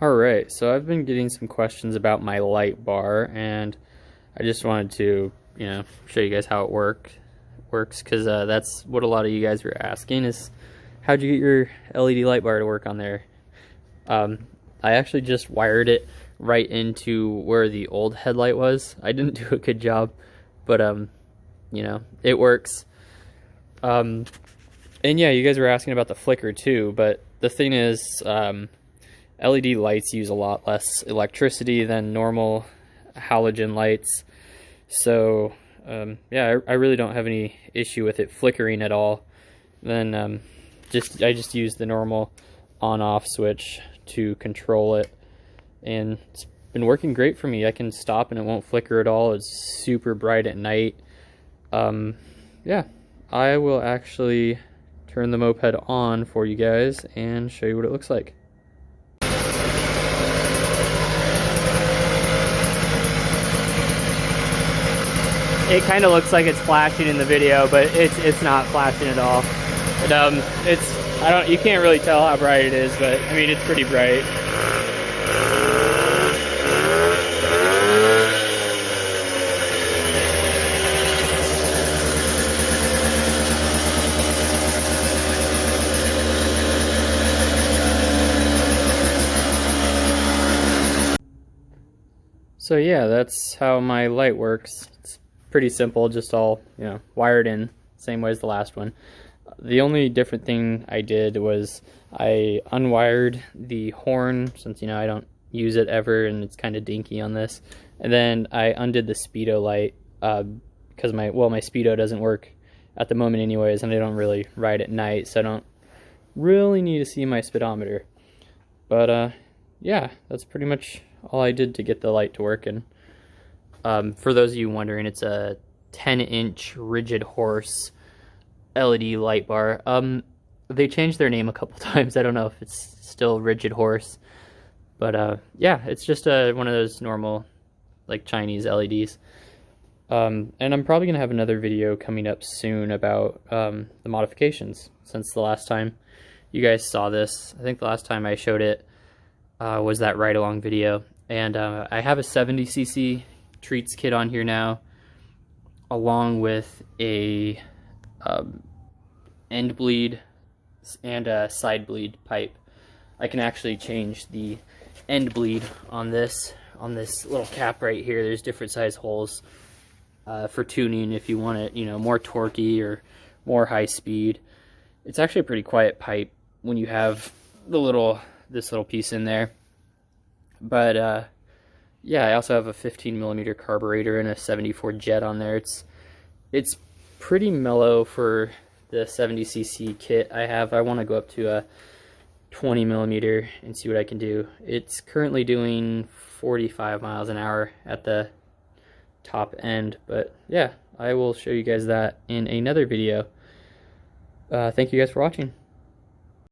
Alright, so I've been getting some questions about my light bar, and I just wanted to, show you guys how it works, because that's what a lot of you guys were asking, is how'd you get your LED light bar to work on there? I actually just wired it right into where the old headlight was. I didn't do a good job, but, it works. And yeah, you guys were asking about the flicker too, but the thing is, LED lights use a lot less electricity than normal halogen lights. So, yeah, I really don't have any issue with it flickering at all. Then, I just use the normal on-off switch to control it. And it's been working great for me. I can stop and it won't flicker at all. It's super bright at night. Yeah, I will actually turn the moped on for you guys and show you what it looks like. It kind of looks like it's flashing in the video, but it's not flashing at all. But you can't really tell how bright it is, but I mean it's pretty bright. So yeah, that's how my light works. It's pretty simple, just all, wired in, same way as the last one. The only different thing I did was I unwired the horn, since, I don't use it ever and it's kind of dinky on this. And then I undid the speedo light, because my speedo doesn't work at the moment anyways, and I don't really ride at night, so I don't really need to see my speedometer. But, yeah, that's pretty much all I did to get the light to work. And for those of you wondering, it's a 10-inch rigid horse LED light bar. They changed their name a couple times. I don't know if it's still rigid horse, but yeah, it's just one of those normal, like, Chinese LEDs. And I'm probably gonna have another video coming up soon about the modifications, since the last time you guys saw this. I think the last time I showed it was that ride-along video. And I have a 70cc treats kit on here now, along with a end bleed and a side bleed pipe. I can actually change the end bleed on this little cap right here. There's different size holes for tuning if you want it, more torquey or more high speed. It's actually a pretty quiet pipe when you have this little piece in there. But yeah, I also have a 15mm carburetor and a 74 jet on there. It's pretty mellow for the 70cc kit I have. I want to go up to a 20mm and see what I can do. It's currently doing 45 miles an hour at the top end, but yeah, I will show you guys that in another video. Thank you guys for watching.